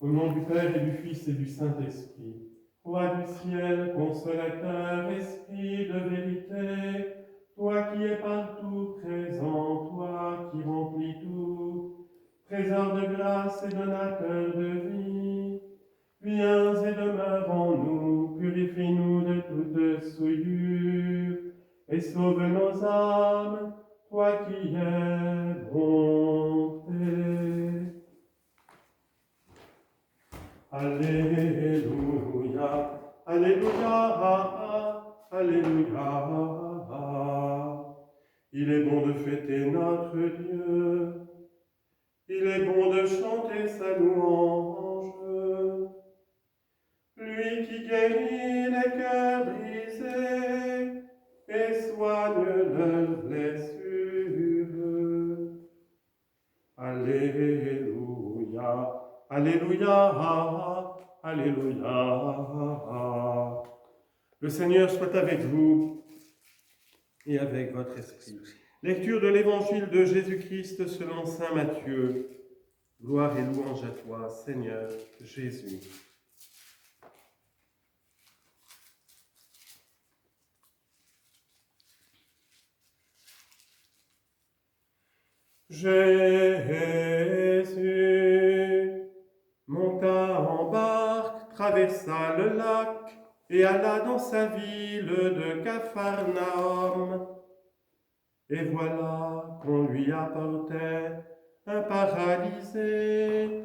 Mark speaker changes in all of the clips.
Speaker 1: Au nom du Père et du Fils et du Saint-Esprit, Roi du ciel, consolateur, esprit de vérité, toi qui es partout présent, toi qui remplis tout, trésor de grâce et donateur de vie, viens et demeure en nous, purifie-nous de toute souillure, et sauve nos âmes, toi qui es bonté. Alléluia, Alléluia, Alléluia. Il est bon de fêter notre Dieu, il est bon de chanter sa louange. Lui qui guérit les cœurs brisés et soigne leurs blessures. Alléluia, Alléluia, Alléluia. Le Seigneur soit avec vous et avec votre esprit. Lecture de l'Évangile de Jésus-Christ selon saint Matthieu. Gloire et louange à toi, Seigneur Jésus. Jésus monta en barque, traversa le lac et alla dans sa ville de Capharnaüm. Et voilà qu'on lui apportait un paralysé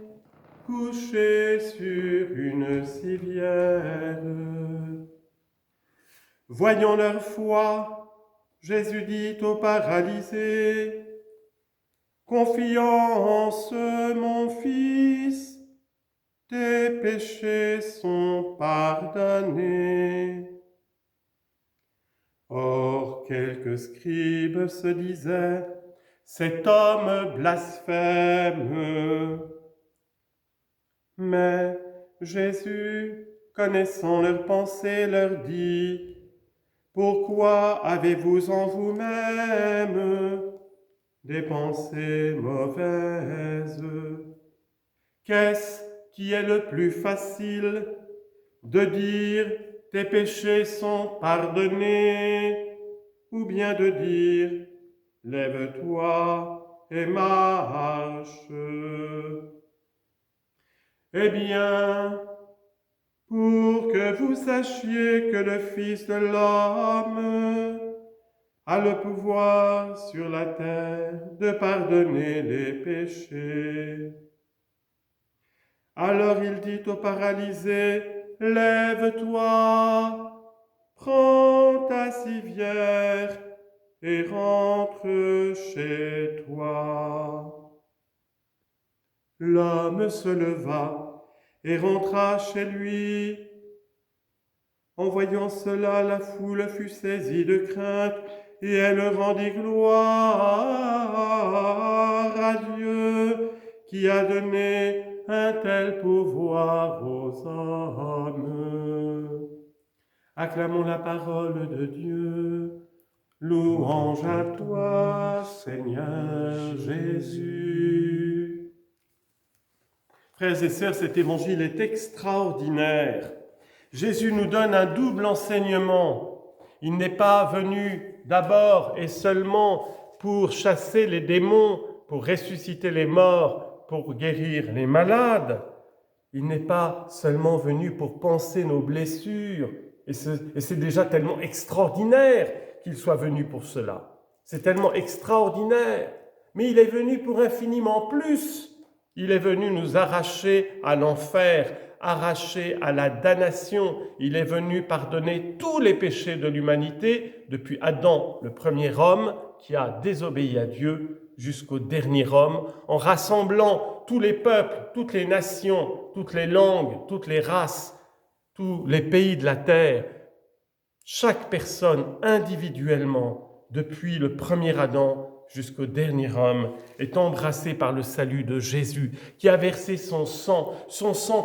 Speaker 1: couché sur une civière. Voyant leur foi, Jésus dit au paralysé: Confiance, mon fils, tes péchés sont pardonnés. Or, quelques scribes se disaient: cet homme blasphème. Mais Jésus, connaissant leurs pensées, leur dit: pourquoi avez-vous en vous-même des pensées mauvaises? Qu'est-ce qui est le plus facile, de dire tes péchés sont pardonnés, ou bien de dire lève-toi et marche? Eh bien, pour que vous sachiez que le Fils de l'homme a le pouvoir sur la terre de pardonner les péchés. Alors il dit au paralysé: lève-toi, prends ta civière et rentre chez toi. L'homme se leva et rentra chez lui. En voyant cela, la foule fut saisie de crainte et elle rendit gloire à Dieu qui a donné un tel pouvoir aux hommes. Acclamons la parole de Dieu. Louange à toi, Seigneur Jésus. Frères et sœurs, cet évangile est extraordinaire. Jésus nous donne un double enseignement. Il n'est pas venu d'abord et seulement pour chasser les démons, pour ressusciter les morts, pour guérir les malades. Il n'est pas seulement venu pour panser nos blessures, et c'est déjà tellement extraordinaire qu'il soit venu pour cela. C'est tellement extraordinaire, mais il est venu pour infiniment plus. Il est venu nous arracher à l'enfer, arraché à la damnation. Il est venu pardonner tous les péchés de l'humanité, depuis Adam, le premier homme, qui a désobéi à Dieu, jusqu'au dernier homme, en rassemblant tous les peuples, toutes les nations, toutes les langues, toutes les races, tous les pays de la terre. Chaque personne individuellement, depuis le premier Adam jusqu'au dernier homme, est embrassé par le salut de Jésus, qui a versé son sang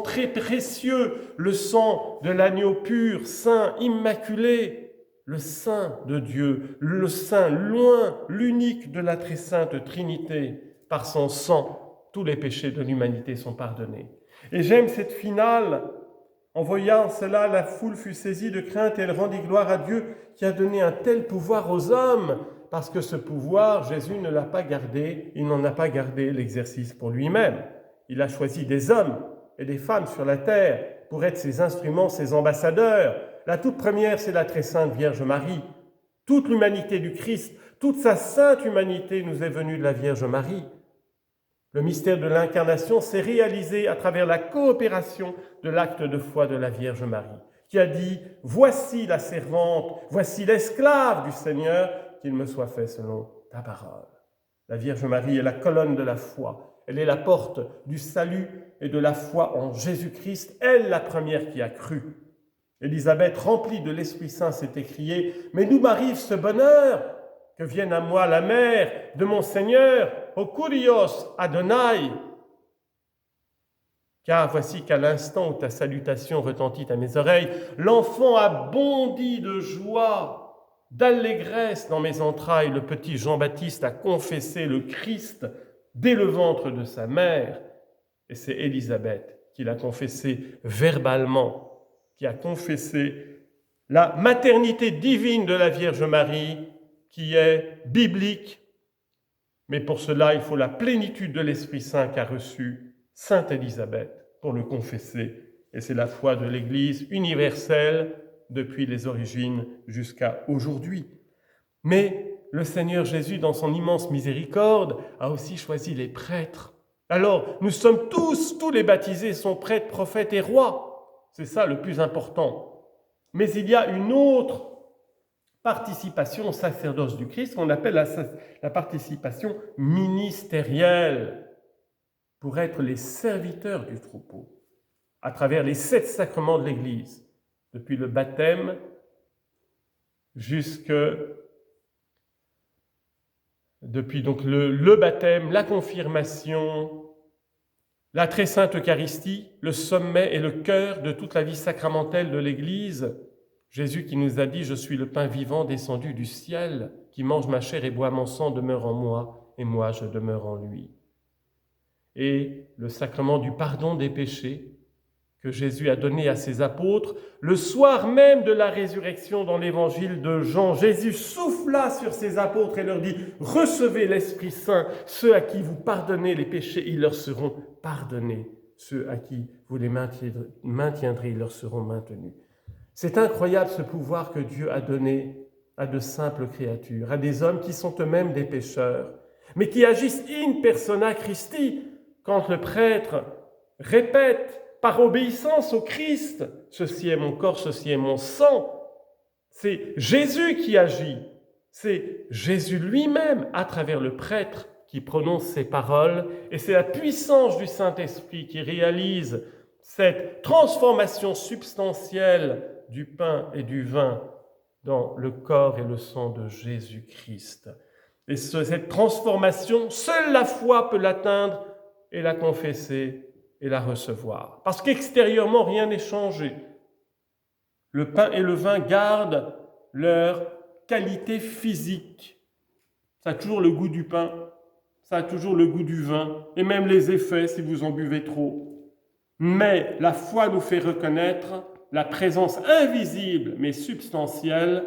Speaker 1: très précieux, le sang de l'agneau pur, saint, immaculé, le saint de Dieu, le saint loin, l'unique de la très sainte Trinité. Par son sang, tous les péchés de l'humanité sont pardonnés. Et j'aime cette finale. En voyant cela, la foule fut saisie de crainte et elle rendit gloire à Dieu qui a donné un tel pouvoir aux hommes, parce que ce pouvoir, Jésus ne l'a pas gardé, il n'en a pas gardé l'exercice pour lui-même. Il a choisi des hommes et des femmes sur la terre pour être ses instruments, ses ambassadeurs. La toute première, c'est la très sainte Vierge Marie. Toute l'humanité du Christ, toute sa sainte humanité nous est venue de la Vierge Marie. Le mystère de l'incarnation s'est réalisé à travers la coopération de l'acte de foi de la Vierge Marie, qui a dit « Voici la servante, voici l'esclave du Seigneur, qu'il me soit fait selon ta parole. » La Vierge Marie est la colonne de la foi. Elle est la porte du salut et de la foi en Jésus-Christ, elle la première qui a cru. Élisabeth, remplie de l'Esprit Saint, s'est écriée « Mais d'où m'arrive ce bonheur ? Que vienne à moi la mère de mon Seigneur, ô Kurios Adonai. Car voici qu'à l'instant où ta salutation retentit à mes oreilles, l'enfant a bondi de joie, d'allégresse dans mes entrailles. Le petit Jean-Baptiste a confessé le Christ dès le ventre de sa mère. Et c'est Élisabeth qui l'a confessé verbalement, qui a confessé la maternité divine de la Vierge Marie, qui est biblique, mais pour cela, il faut la plénitude de l'Esprit Saint qu'a reçue Sainte Élisabeth pour le confesser. Et c'est la foi de l'Église universelle depuis les origines jusqu'à aujourd'hui. Mais le Seigneur Jésus, dans son immense miséricorde, a aussi choisi les prêtres. Alors, nous sommes tous les baptisés sont prêtres, prophètes et rois. C'est ça le plus important. Mais il y a une autre participation au sacerdoce du Christ, qu'on appelle la participation ministérielle, pour être les serviteurs du troupeau, à travers les 7 sacrements de l'Église, depuis le baptême depuis donc le baptême, la confirmation, la très sainte Eucharistie, le sommet et le cœur de toute la vie sacramentelle de l'Église. Jésus qui nous a dit « Je suis le pain vivant descendu du ciel, qui mange ma chair et boit mon sang demeure en moi, et moi je demeure en lui. » Et le sacrement du pardon des péchés que Jésus a donné à ses apôtres, le soir même de la résurrection dans l'évangile de Jean, Jésus souffla sur ses apôtres et leur dit « Recevez l'Esprit Saint, ceux à qui vous pardonnez les péchés, ils leur seront pardonnés, ceux à qui vous les maintiendrez, ils leur seront maintenus. » C'est incroyable ce pouvoir que Dieu a donné à de simples créatures, à des hommes qui sont eux-mêmes des pécheurs, mais qui agissent in persona Christi, quand le prêtre répète par obéissance au Christ « Ceci est mon corps, ceci est mon sang ». C'est Jésus qui agit, c'est Jésus lui-même à travers le prêtre qui prononce ces paroles, et c'est la puissance du Saint-Esprit qui réalise cette transformation substantielle du pain et du vin dans le corps et le sang de Jésus-Christ. Et cette transformation, seule la foi peut l'atteindre et la confesser et la recevoir. Parce qu'extérieurement, rien n'est changé. Le pain et le vin gardent leur qualité physique. Ça a toujours le goût du pain, ça a toujours le goût du vin, et même les effets si vous en buvez trop. Mais la foi nous fait reconnaître la présence invisible mais substantielle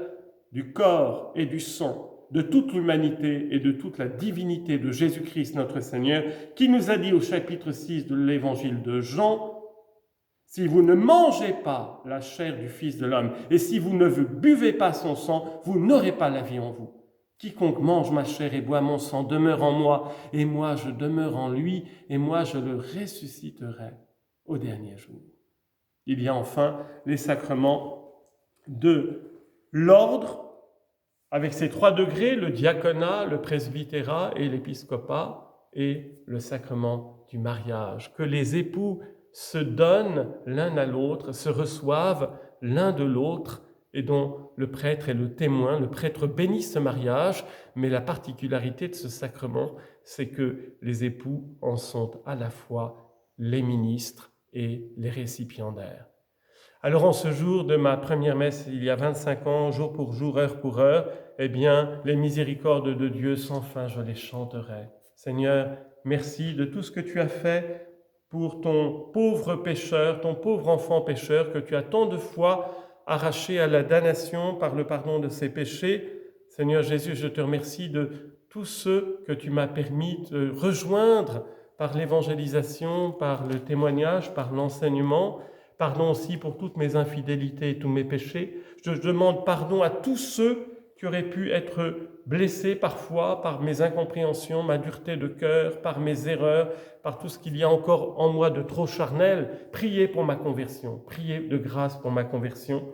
Speaker 1: du corps et du sang, de toute l'humanité et de toute la divinité de Jésus-Christ notre Seigneur, qui nous a dit au chapitre 6 de l'évangile de Jean, « Si vous ne mangez pas la chair du Fils de l'homme, et si vous ne buvez pas son sang, vous n'aurez pas la vie en vous. Quiconque mange ma chair et boit mon sang demeure en moi, et moi je demeure en lui, et moi je le ressusciterai au dernier jour. » Il y a enfin les sacrements de l'ordre, avec ses 3 degrés, le diaconat, le presbytérat et l'épiscopat, et le sacrement du mariage, que les époux se donnent l'un à l'autre, se reçoivent l'un de l'autre, et dont le prêtre est le témoin. Le prêtre bénit ce mariage, mais la particularité de ce sacrement, c'est que les époux en sont à la fois les ministres et les récipiendaires. Alors en ce jour de ma première messe, il y a 25 ans, jour pour jour, heure pour heure, eh bien, les miséricordes de Dieu sans fin, je les chanterai. Seigneur, merci de tout ce que tu as fait pour ton pauvre pécheur, ton pauvre enfant pécheur que tu as tant de fois arraché à la damnation par le pardon de ses péchés. Seigneur Jésus, je te remercie de tous ceux que tu m'as permis de rejoindre par l'évangélisation, par le témoignage, par l'enseignement. Pardon aussi pour toutes mes infidélités et tous mes péchés. Je demande pardon à tous ceux qui auraient pu être blessés parfois par mes incompréhensions, ma dureté de cœur, par mes erreurs, par tout ce qu'il y a encore en moi de trop charnel. Priez pour ma conversion, priez de grâce pour ma conversion.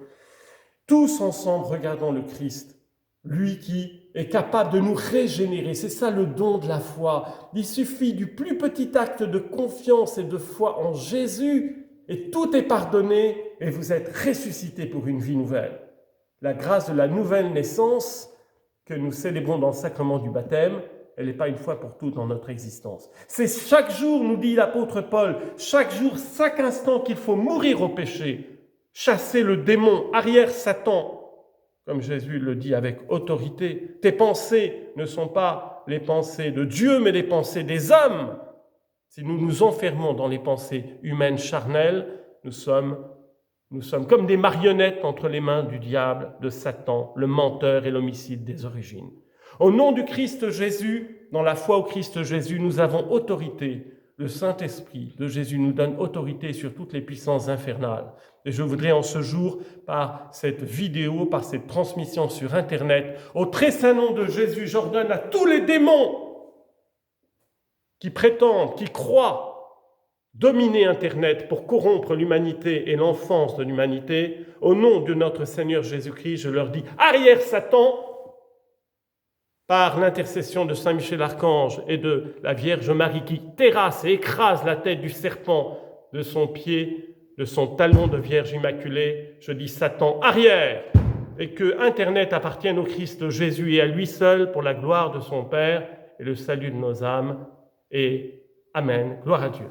Speaker 1: Tous ensemble, regardons le Christ, lui qui est capable de nous régénérer. C'est ça le don de la foi. Il suffit du plus petit acte de confiance et de foi en Jésus et tout est pardonné et vous êtes ressuscité pour une vie nouvelle. La grâce de la nouvelle naissance que nous célébrons dans le sacrement du baptême, elle n'est pas une fois pour toutes dans notre existence. C'est chaque jour, nous dit l'apôtre Paul, chaque jour, chaque instant qu'il faut mourir au péché, chasser le démon, arrière Satan, comme Jésus le dit avec autorité. Tes pensées ne sont pas les pensées de Dieu, mais les pensées des hommes. Si nous nous enfermons dans les pensées humaines charnelles, nous sommes comme des marionnettes entre les mains du diable, de Satan, le menteur et l'homicide des origines. Au nom du Christ Jésus, dans la foi au Christ Jésus, nous avons autorité. Le Saint-Esprit de Jésus nous donne autorité sur toutes les puissances infernales. Et je voudrais en ce jour, par cette vidéo, par cette transmission sur Internet, au très saint nom de Jésus, j'ordonne à tous les démons qui prétendent, qui croient dominer Internet pour corrompre l'humanité et l'enfance de l'humanité, au nom de notre Seigneur Jésus-Christ, je leur dis « Arrière Satan !» par l'intercession de Saint Michel Archange et de la Vierge Marie qui terrasse et écrase la tête du serpent de son pied, de son talon de Vierge Immaculée, je dis « Satan, arrière !» et que Internet appartienne au Christ Jésus et à lui seul pour la gloire de son Père et le salut de nos âmes. Et Amen. Gloire à Dieu.